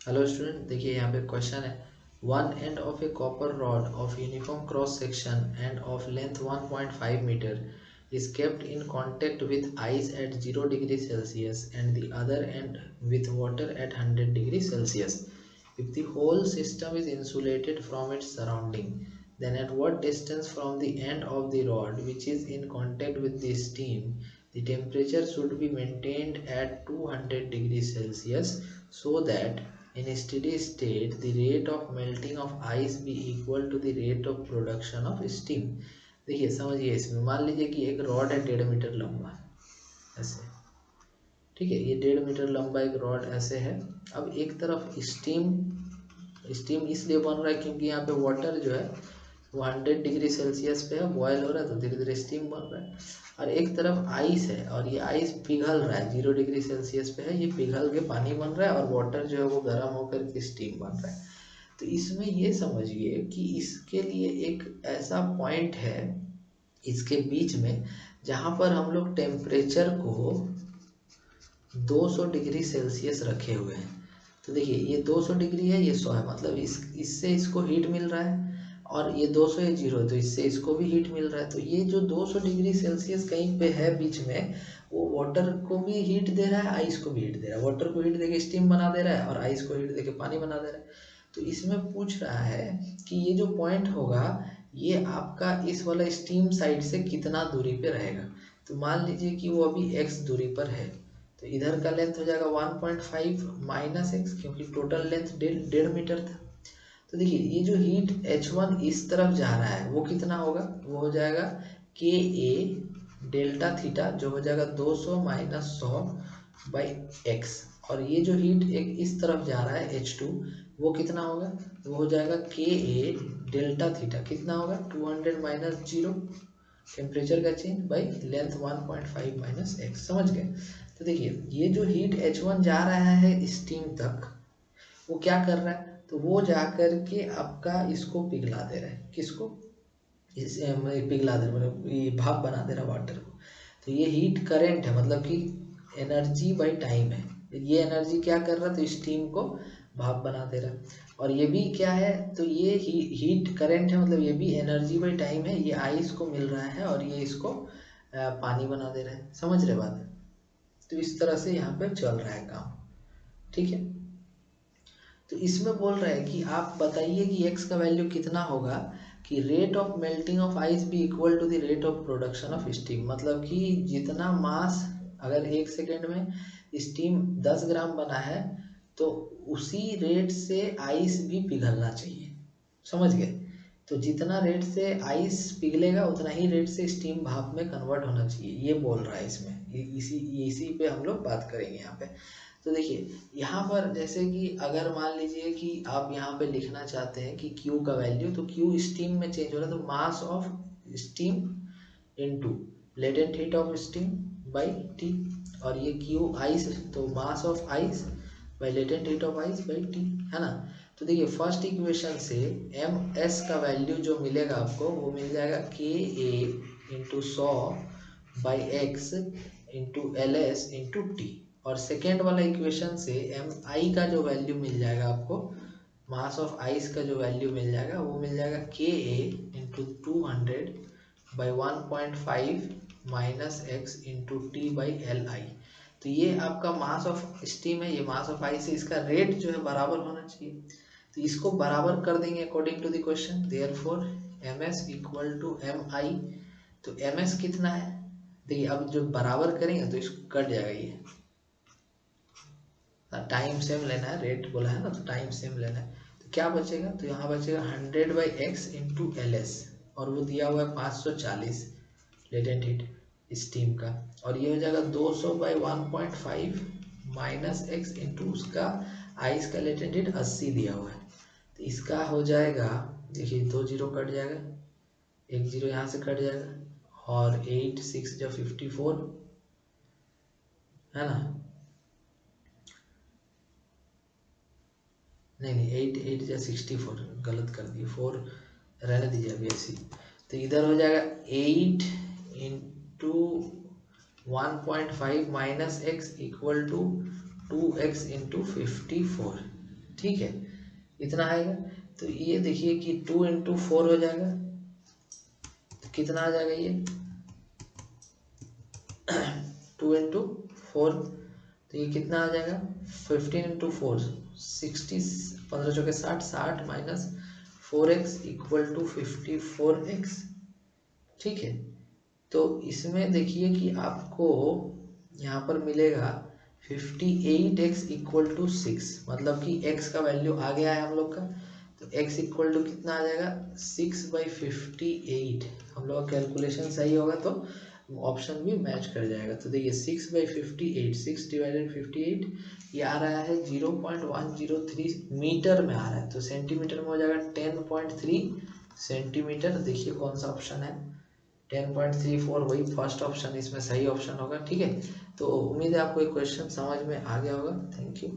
Hello student, देखिए यहाँ पे क्वेश्चन है। One end of a copper rod of uniform cross section and of length 1.5 metre is kept in contact with ice at 0 degree Celsius and the other end with water at 100 degree Celsius. If the whole system is insulated from its surrounding, then at what distance from the end of the rod which is in contact with the steam, the temperature should be maintained at 200 degrees Celsius so that in a steady state the rate of melting of ice be equal to the rate of production of steam. देखिए समझिए, इसमें मान लीजिए कि एक rod है 1.5 metre लंबा, ऐसे। ठीक है, ये 1.5 मीटर लंबा एक रॉड ऐसे है। अब एक तरफ स्टीम स्टीम इसलिए बन रहा है क्योंकि यहाँ पे वाटर जो है वो 100 डिग्री सेल्सियस पे है, बॉयल हो रहा है, तो धीरे धीरे स्टीम बन रहा है। और एक तरफ आइस है और ये आइस पिघल रहा है, 0 डिग्री सेल्सियस पे है, ये पिघल के पानी बन रहा है और वाटर जो है वो गर्म होकर के स्टीम बन रहा है। तो इसमें ये समझिए कि इसके लिए एक ऐसा पॉइंट है इसके बीच में जहाँ पर हम लोग टेम्परेचर को 200 डिग्री सेल्सियस रखे हुए हैं। तो देखिए ये 200 डिग्री है, ये 100 है, मतलब इससे इसको हीट मिल रहा है। और ये 200 है 0, तो इससे इसको भी हीट मिल रहा है। तो ये जो 200 डिग्री सेल्सियस कहीं पे है बीच में, वो वाटर को भी हीट दे रहा है, आइस को भी हीट दे रहा है। वाटर को हीट देके स्टीम बना दे रहा है और आइस को हीट देके पानी बना दे रहा है। तो इसमें पूछ रहा है कि ये जो पॉइंट होगा ये आपका इस वाला स्टीम साइड से कितना दूरी पे रहेगा। तो मान लीजिए कि वो अभी x दूरी पर है, तो इधर का लेंथ हो जाएगा 1.5 माइनस एक्स, क्योंकि टोटल लेंथ 1.5 मीटर था। तो देखिए ये जो हीट H1 इस तरफ जा रहा है वो कितना होगा, वो हो जाएगा के ए डेल्टा थीटा, जो हो जाएगा 200 माइनस 100 बाई एक्स। और ये जो हीट एक इस तरफ जा रहा है H2, वो कितना होगा, वो हो जाएगा के ए डेल्टा थीटा, कितना होगा 200 माइनस 0 टेम्परेचर का change by length 1.5 minus x. समझ गए। तो देखिए ये जो हीट H1 जा रहा है स्टीम तक, वो क्या कर रहा है, तो वो जा कर के आपका इसको पिघला दे रहा है। किसको, इस पिघला दे रहा है, मतलब ये भाप बना दे रहा है वाटर को। तो ये हीट करेंट है, मतलब कि एनर्जी बाई टाइम है। ये एनर्जी क्या कर रहा है, तो स्टीम को भाप बना दे रहा है। और ये भी क्या है, तो ये हीट करेंट है, मतलब ये भी एनर्जी बाई टाइम है। ये आइस को मिल रहा है और ये इसको पानी बना दे रहा है। समझ रहे बात। तो इस तरह से यहाँ पे चल रहा है काम। ठीक है, तो इसमें बोल रहा है कि आप बताइए कि x का वैल्यू कितना होगा कि rate of melting of ice भी equal to the rate of production of steam. मतलब कि जितना मास, अगर 1 सेकेंड में स्टीम 10 ग्राम बना है, तो उसी रेट से आइस भी पिघलना चाहिए। समझ गए। तो जितना रेट से आइस पिघलेगा उतना ही रेट से स्टीम भाप में कन्वर्ट होना चाहिए, ये बोल रहा है इसमें। इसी इसी पे हम लोग बात करेंगे यहाँ पे। तो देखिए यहाँ पर जैसे कि अगर मान लीजिए कि आप यहाँ पे लिखना चाहते हैं कि Q का वैल्यू, तो Q स्टीम में चेंज हो रहा है, तो mass of steam into latent heat of steam by T। और ये Q आइस, तो mass of ice by latent heat of ice by T, है ना। तो देखिए फर्स्ट इक्वेशन से एम एस का वैल्यू जो मिलेगा आपको, वो मिल जाएगा के A into 100 by x into L S into T. और सेकेंड वाला इक्वेशन से एम आई का जो वैल्यू मिल जाएगा आपको, मास ऑफ आइस का जो वैल्यू मिल जाएगा, वो मिल जाएगा के A into 200 by 1.5 minus x into T by L I. तो ये आपका मास ऑफ स्टीम है, ये मास ऑफ आइस है, इसका रेट जो है बराबर होना चाहिए। तो इसको बराबर कर देंगे according to the question. Therefore M S equal to M I. तो एम एस कितना है, देखिए अब जो बराबर करेंगे तो इसको कट जाएगा ये, टाइम सेम लेना है, रेट बोला है ना, तो टाइम सेम लेना है। तो क्या बचेगा, तो यहाँ बचेगा 100 by x into L S, और वो दिया हुआ है 540 लेटेंट हीट स्टीम का। और ये हो जाएगा 200 बाई 1.5 माइनस एक्स इंटू उसका आइस का लेटेंट हीट 80 दिया हुआ है। तो इसका हो जाएगा, देखिए 2 जीरो कट जाएगा, 1 जीरो यहाँ से कट जाएगा, और 8 6 जो 54, है ना। नहीं नहीं, 8 8 या 64, गलत कर दिए, 4 रहने दीजिए अभी ऐसी। तो इधर हो जाएगा 8 into 1.5 minus x equal to 2x into 54। ठीक है, इतना आएगा। तो ये देखिए कि 2 × 4 हो जाएगा, तो कितना आ जाएगा ये 2 × 4, तो ये कितना आ जाएगा 15 × 4 60, 15 चौके 60, 60 minus 4x equal to 54x। ठीक है, तो इसमें देखिए कि आपको यहाँ पर मिलेगा 58x इक्वल टू 6, मतलब कि x का वैल्यू आ गया है हम लोग का। तो x इक्वल टू कितना आ जाएगा 6/58। हम लोग का कैलकुलेशन सही होगा तो ऑप्शन भी मैच कर जाएगा। तो देखिए 6/58, 6/58 ये आ रहा है 0.103 मीटर में आ रहा है, तो सेंटीमीटर में हो जाएगा 10.3 सेंटीमीटर। देखिए कौन सा ऑप्शन है 10.34, वही फर्स्ट ऑप्शन इसमें सही ऑप्शन होगा। ठीक है, तो उम्मीद है आपको ये क्वेश्चन समझ में आ गया होगा। Thank you.